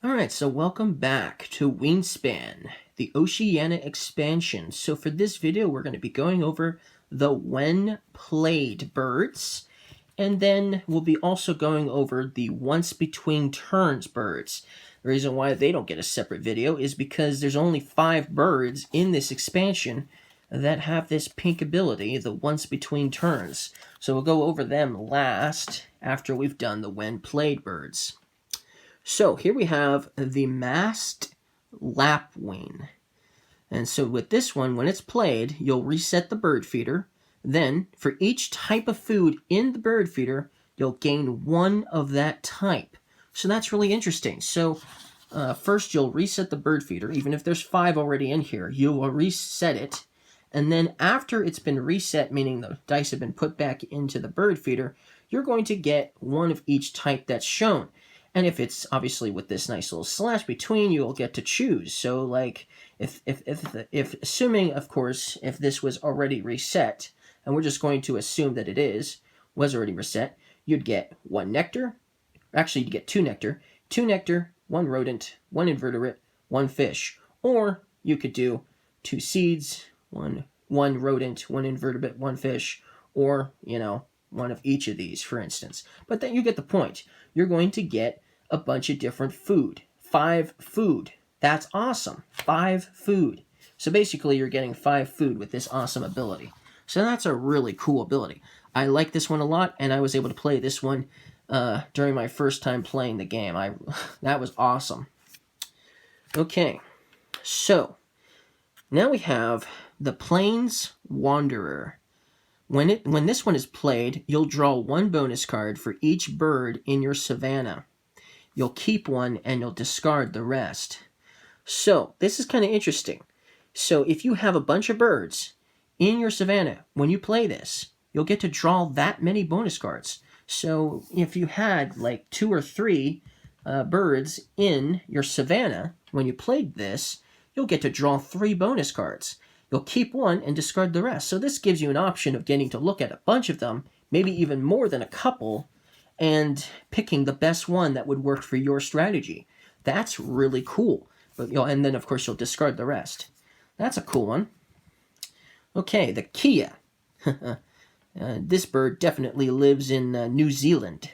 Alright, so welcome back to Wingspan, the Oceania expansion. So for this video, we're going to be going over the when played birds, and then we'll be also going over the once between turns birds. The reason why they don't get a separate video is because there's only 5 birds in this expansion that have this pink ability, the once between turns. So we'll go over them last after we've done the when played birds. So here we have the masked lapwing. And so with this one, when it's played, you'll reset the bird feeder. Then, for each type of food in the bird feeder, you'll gain 1 of that type. So that's really interesting. So first you'll reset the bird feeder. Even if there's 5 already in here, you will reset it. And then after it's been reset, meaning the dice have been put back into the bird feeder, you're going to get 1 of each type that's shown. And if it's obviously with this nice little slash between, you'll get to choose. So like if assuming, of course, if this was already reset, and we're just going to assume that it was already reset, you'd get 1 nectar. Actually, you'd get 2 nectar. 2 nectar, 1 rodent, 1 invertebrate, 1 fish. Or you could do 2 seeds, one rodent, 1 invertebrate, 1 fish, or, 1 of each of these, for instance. But then you get the point. You're going to get a bunch of different food. 5 food. That's awesome. 5 food. So basically you're getting 5 food with this awesome ability. So that's a really cool ability. I like this one a lot, and I was able to play this one during my first time playing the game. That was awesome. Okay, so now we have the Plains Wanderer. When this one is played, you'll draw 1 bonus card for each bird in your savanna. You'll keep 1 and you'll discard the rest. So this is kind of interesting. So if you have a bunch of birds in your savanna, when you play this, you'll get to draw that many bonus cards. So if you had like 2 or 3 birds in your savanna, when you played this, you'll get to draw 3 bonus cards. You'll keep 1 and discard the rest. So this gives you an option of getting to look at a bunch of them, maybe even more than a couple, and picking the best one that would work for your strategy. That's really cool. But, and then, of course, you'll discard the rest. That's a cool one. Okay, the Kia. This bird definitely lives in New Zealand.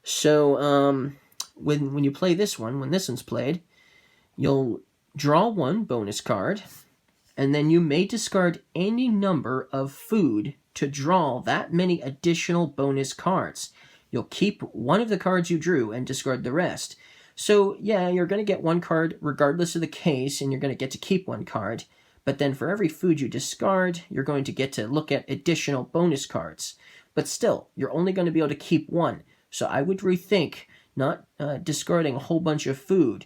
So when you play this one, when this one's played, you'll draw 1 bonus card, and then you may discard any number of food to draw that many additional bonus cards. You'll keep 1 of the cards you drew and discard the rest. So, yeah, you're going to get 1 card regardless of the case, and you're going to get to keep 1 card. But then for every food you discard, you're going to get to look at additional bonus cards. But still, you're only going to be able to keep 1. So I would rethink not discarding a whole bunch of food.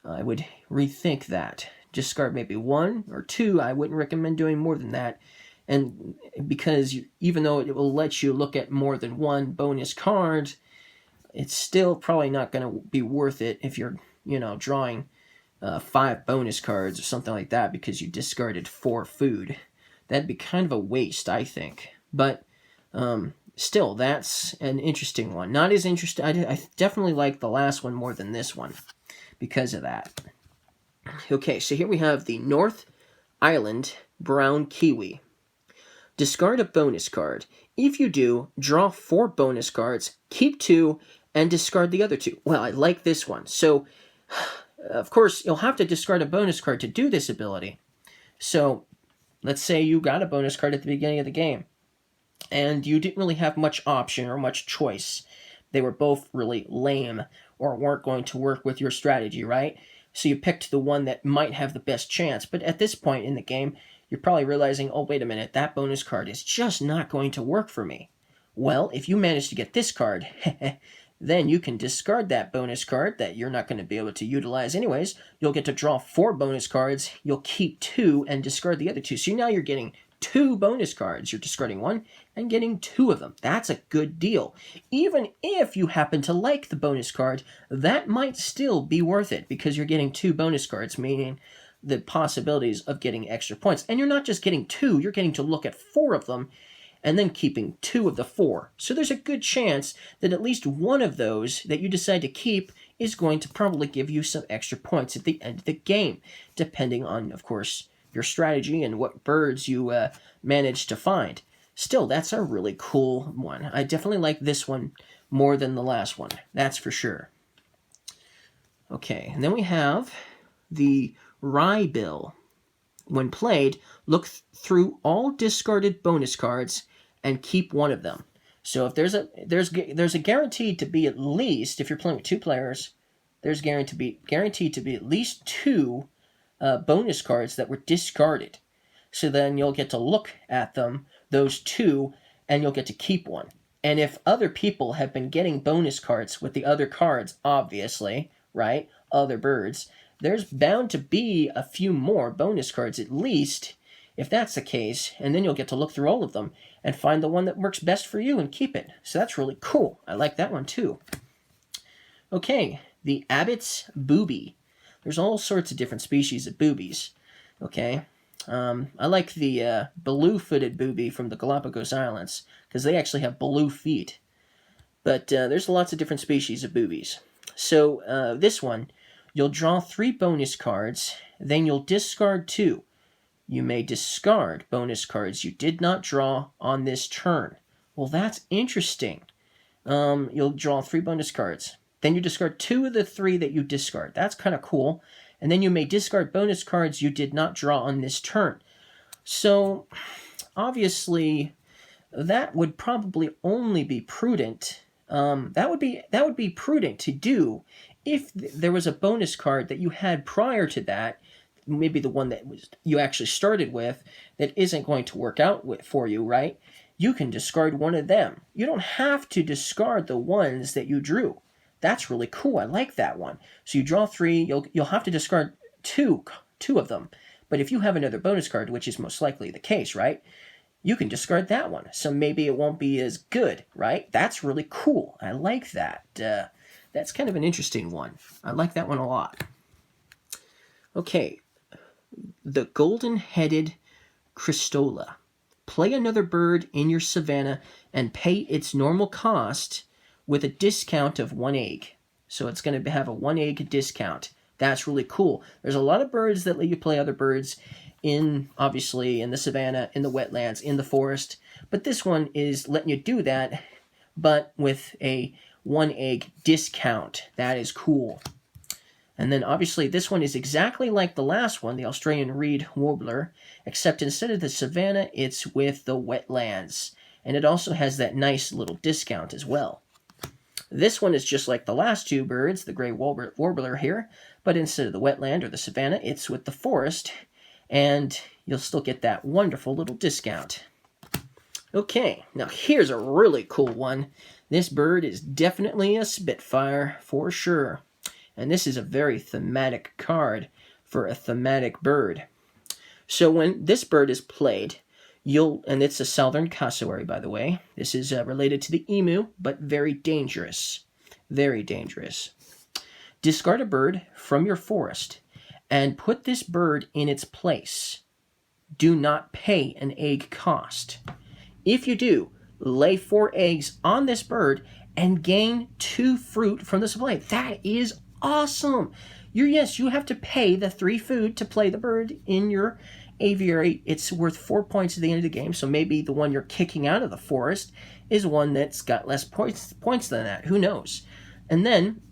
I would rethink that. Discard maybe 1 or 2. I wouldn't recommend doing more than that. And because even though it will let you look at more than 1 bonus card, it's still probably not going to be worth it if you're, drawing 5 bonus cards or something like that because you discarded 4 food. That'd be kind of a waste, I think. But still, that's an interesting one. Not as interesting. I definitely like the last one more than this one because of that. Okay, so here we have the North Island Brown Kiwi. Discard a bonus card. If you do, draw 4 bonus cards, keep 2, and discard the other 2. Well, I like this one. So, of course, you'll have to discard a bonus card to do this ability. So, let's say you got a bonus card at the beginning of the game, and you didn't really have much option or much choice. They were both really lame or weren't going to work with your strategy, right? So you picked the one that might have the best chance. But at this point in the game, you're probably realizing, oh, wait a minute, that bonus card is just not going to work for me. Well, if you manage to get this card, then you can discard that bonus card that you're not going to be able to utilize anyways. You'll get to draw 4 bonus cards. You'll keep 2 and discard the other 2. So now you're getting 2 bonus cards. You're discarding 1 and getting 2 of them. That's a good deal. Even if you happen to like the bonus card, that might still be worth it because you're getting 2 bonus cards, meaning the possibilities of getting extra points. And you're not just getting 2, you're getting to look at 4 of them and then keeping 2 of the 4. So there's a good chance that at least one of those that you decide to keep is going to probably give you some extra points at the end of the game, depending on, of course, your strategy and what birds you manage to find. Still, that's a really cool one. I definitely like this one more than the last one, that's for sure. Okay, and then we have the Rye Bill. When played, look through all discarded bonus cards and keep one of them. So if there's a guaranteed to be at least, if you're playing with 2 players, there's guaranteed to be at least 2 bonus cards that were discarded. So then you'll get to look at them, those 2, and you'll get to keep one. And if other people have been getting bonus cards with the other cards, obviously, right, other birds, there's bound to be a few more bonus cards at least, if that's the case, and then you'll get to look through all of them and find the one that works best for you and keep it. So that's really cool. I like that one too. Okay, the Abbot's Booby. There's all sorts of different species of boobies. Okay, I like the blue-footed booby from the Galapagos Islands because they actually have blue feet. But there's lots of different species of boobies. So this one, you'll draw 3 bonus cards, then you'll discard 2. You may discard bonus cards you did not draw on this turn. Well, that's interesting. You'll draw 3 bonus cards. Then you discard 2 of the 3 that you discard. That's kind of cool. And then you may discard bonus cards you did not draw on this turn. So, obviously, that would probably only be prudent. That would be prudent to do if there was a bonus card that you had prior to that, maybe the one that you actually started with, that isn't going to work out for you, right? You can discard one of them. You don't have to discard the ones that you drew. That's really cool. I like that one. So you draw 3. You'll have to discard two of them. But if you have another bonus card, which is most likely the case, right? You can discard that one. So maybe it won't be as good, right? That's really cool. I like that. That's kind of an interesting one. I like that one a lot. Okay, the golden-headed cristola. Play another bird in your savanna and pay its normal cost with a discount of 1 egg. So it's going to have a 1 egg discount. That's really cool. There's a lot of birds that let you play other birds obviously, in the savanna, in the wetlands, in the forest. But this one is letting you do that, but with a 1 egg discount. That is cool. And then obviously this one is exactly like the last one, the Australian reed warbler, except instead of the savanna, it's with the wetlands. And it also has that nice little discount as well. This one is just like the last 2 birds, the gray warbler here, but instead of the wetland or the savanna, it's with the forest, and you'll still get that wonderful little discount. Okay, now here's a really cool one. This bird is definitely a Spitfire, for sure. And this is a very thematic card for a thematic bird. So when this bird is played, and it's a southern cassowary, by the way. This is related to the emu, but very dangerous. Very dangerous. Discard a bird from your forest and put this bird in its place. Do not pay an egg cost. If you do, lay 4 eggs on this bird and gain 2 fruit from the supply. That is awesome. Yes, you have to pay the 3 food to play the bird in your aviary. It's worth 4 points at the end of the game, so maybe the one you're kicking out of the forest is one that's got less points than that. Who knows? And then,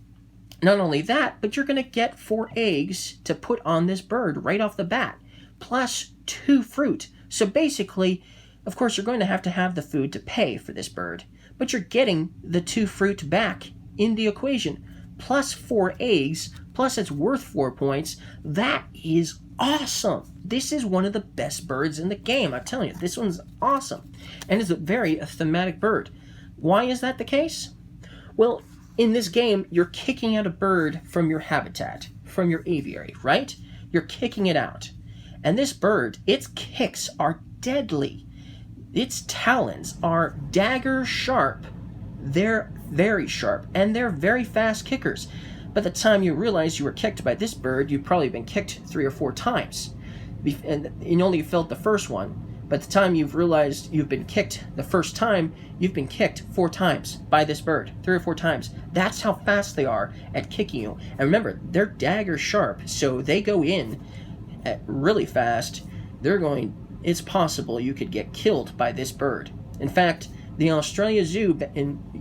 not only that, but you're going to get 4 eggs to put on this bird right off the bat, plus 2 fruit. So basically, of course, you're going to have the food to pay for this bird, but you're getting the 2 fruit back in the equation, plus 4 eggs, plus it's worth 4 points. That is awesome. This is one of the best birds in the game. I'm telling you, this one's awesome. And it's a very thematic bird. Why is that the case? Well, in this game, you're kicking out a bird from your habitat, from your aviary, right? You're kicking it out. And this bird, its kicks are deadly. Its talons are dagger sharp. They're very sharp, and they're very fast kickers. By the time you realize you were kicked by this bird, you've probably been kicked 3 or 4 times. And you only felt the first one. By the time you've realized you've been kicked the first time, you've been kicked 4 times by this bird, 3 or 4 times. That's how fast they are at kicking you. And remember, they're dagger sharp, so they go in at really fast. It's possible you could get killed by this bird. In fact, the Australia Zoo,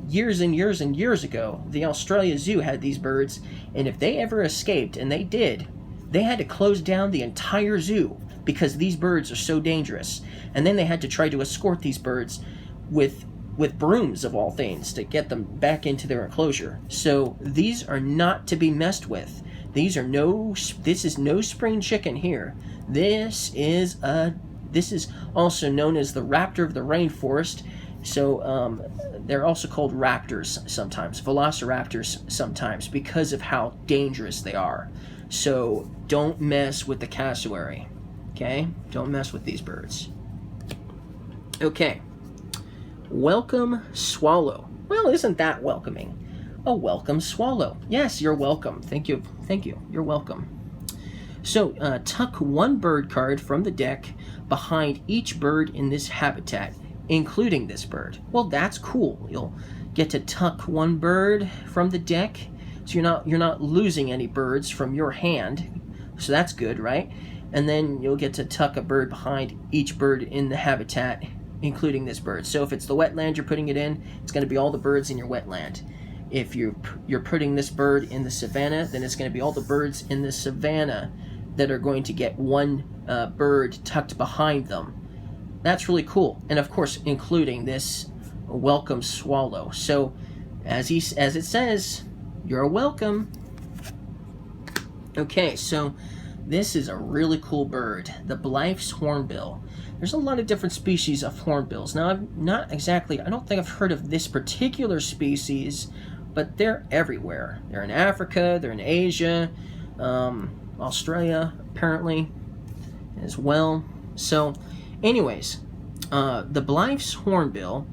years and years and years ago, the Australia Zoo had these birds, and if they ever escaped, and they did, they had to close down the entire zoo because these birds are so dangerous. And then they had to try to escort these birds with brooms, of all things, to get them back into their enclosure. So these are not to be messed with. This is no spring chicken here. This is also known as the raptor of the rainforest. So they're also called raptors sometimes, velociraptors sometimes, because of how dangerous they are. So don't mess with the cassowary. Okay? Don't mess with these birds. Okay. Welcome swallow. Well, isn't that welcoming? A welcome swallow. Yes, you're welcome. Thank you. Thank you. You're welcome. So tuck one bird card from the deck behind each bird in this habitat, including this bird. Well, that's cool. You'll get to tuck one bird from the deck, so you're not losing any birds from your hand. So that's good, right? And then you'll get to tuck a bird behind each bird in the habitat, including this bird. So if it's the wetland you're putting it in, it's going to be all the birds in your wetland. If you're putting this bird in the savanna, then it's going to be all the birds in the savanna that are going to get one bird tucked behind them. That's really cool. And of course, including this welcome swallow. So as it says, you're welcome. Okay, so this is a really cool bird, the Blythes hornbill. There's a lot of different species of hornbills. Now, I don't think I've heard of this particular species, but they're everywhere. They're in Africa, they're in Asia, Australia, apparently, as well. So, anyways, the Blythes hornbill,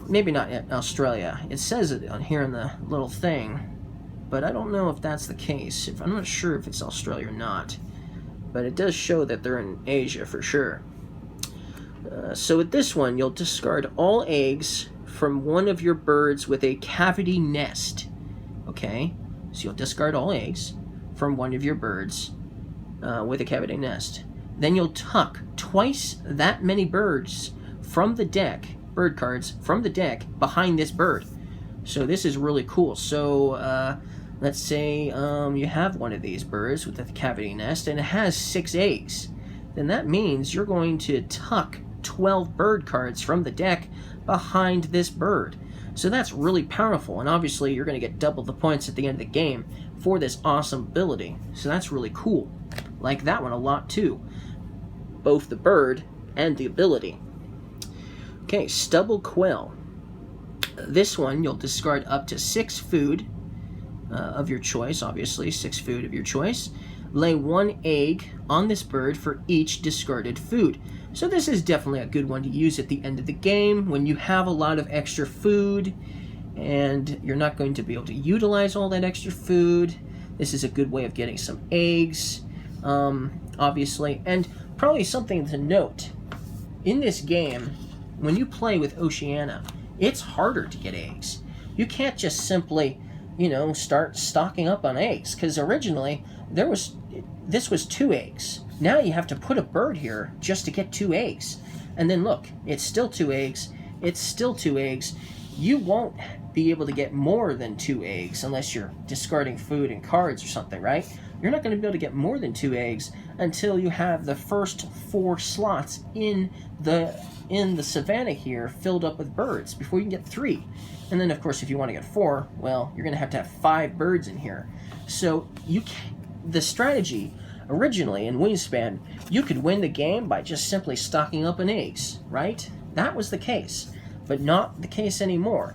maybe not in Australia. It says it on here in the little thing, but I don't know if that's the case. I'm not sure if it's Australia or not, but it does show that they're in Asia for sure. So with this one, you'll discard all eggs from one of your birds with a cavity nest. Okay, so you'll discard all eggs from one of your birds with a cavity nest. Then you'll tuck twice that many birds from the deck, bird cards from the deck behind this bird. So this is really cool. So let's say you have one of these birds with a cavity nest and it has 6 eggs. Then that means you're going to tuck 12 bird cards from the deck behind this bird. So that's really powerful, and obviously you're going to get double the points at the end of the game for this awesome ability. So that's really cool. Like that one a lot too. Both the bird and the ability. Okay, Stubble quail. This one you'll discard up to 6 food of your choice, obviously 6 food of your choice. Lay 1 egg on this bird for each discarded food. So this is definitely a good one to use at the end of the game when you have a lot of extra food and you're not going to be able to utilize all that extra food. This is a good way of getting some eggs, obviously. And probably something to note, in this game, when you play with Oceania, it's harder to get eggs. You can't just simply, start stocking up on eggs, because originally this was 2 eggs. Now you have to put a bird here just to get 2 eggs. And then look, it's still 2 eggs. It's still 2 eggs. You won't be able to get more than 2 eggs unless you're discarding food and cards or something, right? You're not going to be able to get more than 2 eggs until you have the first 4 slots in the savanna here filled up with birds before you can get 3. And then, of course, if you want to get 4, well, you're going to have 5 birds in here. So the strategy originally in Wingspan, you could win the game by just simply stocking up on eggs, right? That was the case, but not the case anymore.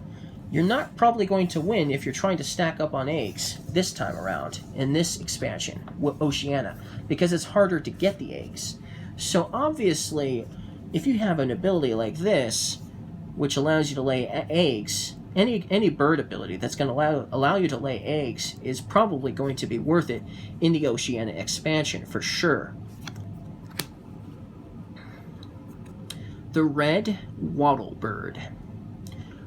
You're not probably going to win if you're trying to stack up on eggs this time around in this expansion, Oceania, because it's harder to get the eggs. So obviously, if you have an ability like this, which allows you to lay eggs, any bird ability that's going to allow you to lay eggs is probably going to be worth it in the Oceania expansion for sure. the red wattle bird.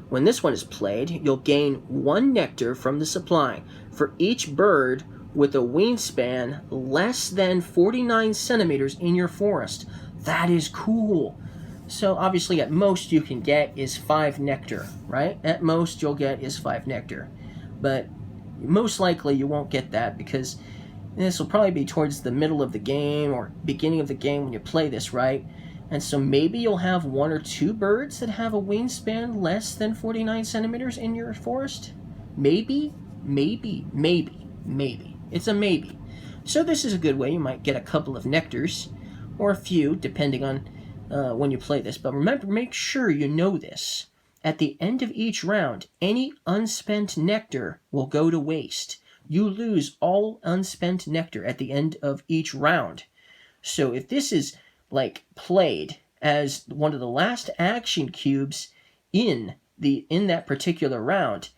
When this one is played, you'll gain 1 nectar from the supply for each bird with a wingspan less than 49 centimeters in your forest. That is cool. So obviously at most you can get is 5 nectar, right? At most you'll get is 5 nectar. But most likely you won't get that because this will probably be towards the middle of the game or beginning of the game when you play this, right? And so maybe you'll have 1 or 2 birds that have a wingspan less than 49 centimeters in your forest. Maybe. It's a maybe. So this is a good way. You might get a couple of nectars, or a few, depending on when you play this. But remember, make sure you know this. At the end of each round, any unspent nectar will go to waste. You lose all unspent nectar at the end of each round. So if this is like played as one of the last action cubes in that particular round,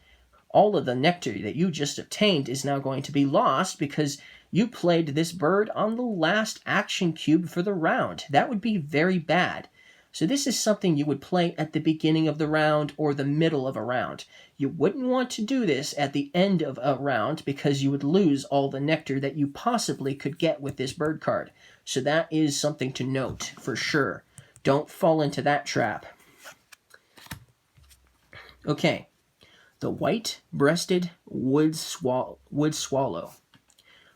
all of the nectar that you just obtained is now going to be lost because you played this bird on the last action cube for the round. That would be very bad. So this is something you would play at the beginning of the round or the middle of a round. You wouldn't want to do this at the end of a round because you would lose all the nectar that you possibly could get with this bird card. So that is something to note for sure. Don't fall into that trap. Okay, the white-breasted wood swallow.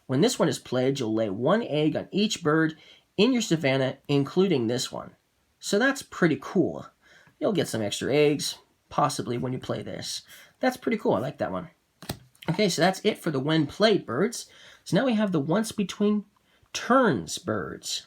When this one is played, you'll lay 1 egg on each bird in your savanna, including this one. So that's pretty cool. You'll get some extra eggs, possibly, when you play this. That's pretty cool. I like that one. Okay, so that's it for the when played birds. So now we have the once between turns birds.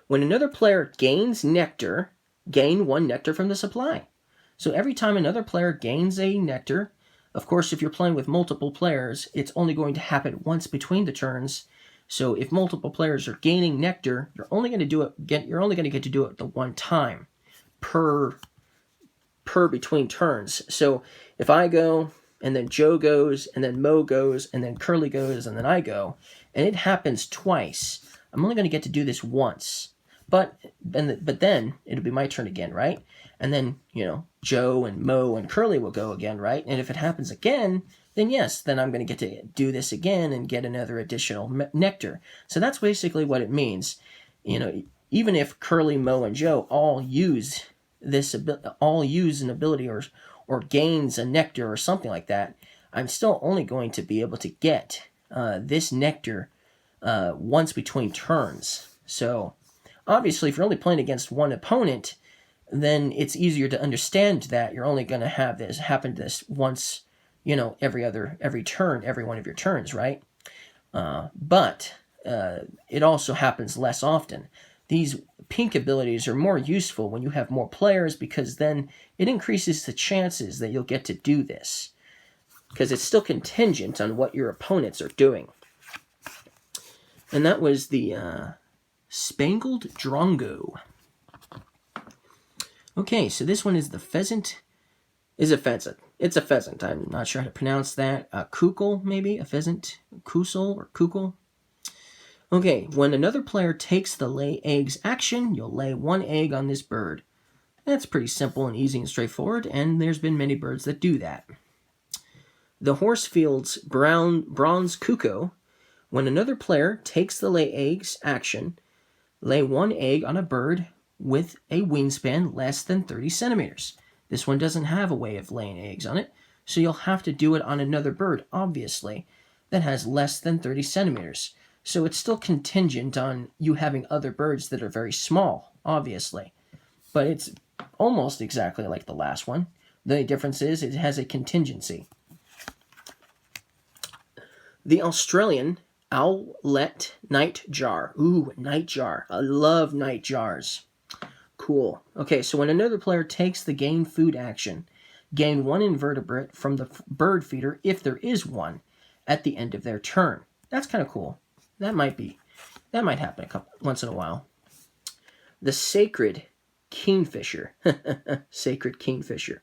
When another player gains nectar, gain 1 nectar from the supply. So every time another player gains a nectar, of course, if you're playing with multiple players, it's only going to happen once between the turns. So if multiple players are gaining nectar, you're only going to get to do it the 1 time per between turns. So if I go, and then Joe goes, and then Mo goes, and then Curly goes, and then I go, and it happens twice, I'm only going to get to do this once. But then it'll be my turn again, right? And then, Joe and Mo and Curly will go again, right? And if it happens again, then yes, then I'm going to get to do this again and get another additional nectar. So that's basically what it means. Even if Curly, Mo, and Joe all use an ability or gains a nectar or something like that, I'm still only going to be able to get this nectar once between turns. So obviously, if you're only playing against one opponent, then it's easier to understand that you're only going to have this happen this once, every turn, every one of your turns, right? But it also happens less often. These pink abilities are more useful when you have more players because then it increases the chances that you'll get to do this. Because it's still contingent on what your opponents are doing. And that was the Spangled Drongo. Okay, so this one is the pheasant. It's a pheasant. I'm not sure how to pronounce that. Kukul, maybe? A pheasant? Kusel or kukul? Okay, when another player takes the lay eggs action, you'll lay 1 egg on this bird. That's pretty simple and easy and straightforward, and there's been many birds that do that. The Horsefield's bronze cuckoo. When another player takes the lay eggs action, lay 1 egg on a bird with a wingspan less than 30 centimeters. This one doesn't have a way of laying eggs on it, so you'll have to do it on another bird, obviously, that has less than 30 centimeters. So it's still contingent on you having other birds that are very small, obviously. But it's almost exactly like the last one. The only difference is it has a contingency. The Australian owlet nightjar. Ooh, nightjar. I love nightjars. Cool. Okay, so when another player takes the gain food action, gain 1 invertebrate from the bird feeder, if there is one, at the end of their turn. That's kind of cool. That might happen once in a while. The sacred kingfisher. Sacred kingfisher.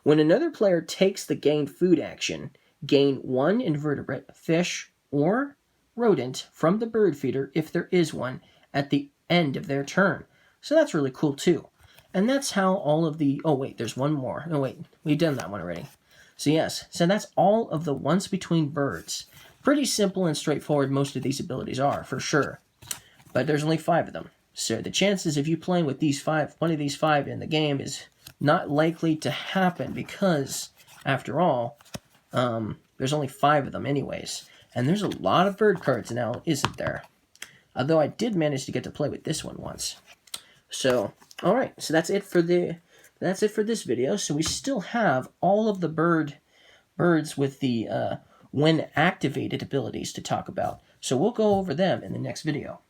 When another player takes the gain food action, gain 1 invertebrate, fish, or rodent from the bird feeder, if there is one, at the end of their turn. So that's really cool too. And that's how all of the... Oh, wait, there's one more. No, wait, we've done that one already. So yes, so that's all of the once between birds. Pretty simple and straightforward most of these abilities are, for sure. But there's only 5 of them. So the chances of you playing with these 5, one of these 5 in the game is not likely to happen because, after all, there's only 5 of them anyways. And there's a lot of bird cards now, isn't there? Although I did manage to get to play with this one once. So, alright, so that's it for this video. So we still have all of the birds with the when activated abilities to talk about. So we'll go over them in the next video.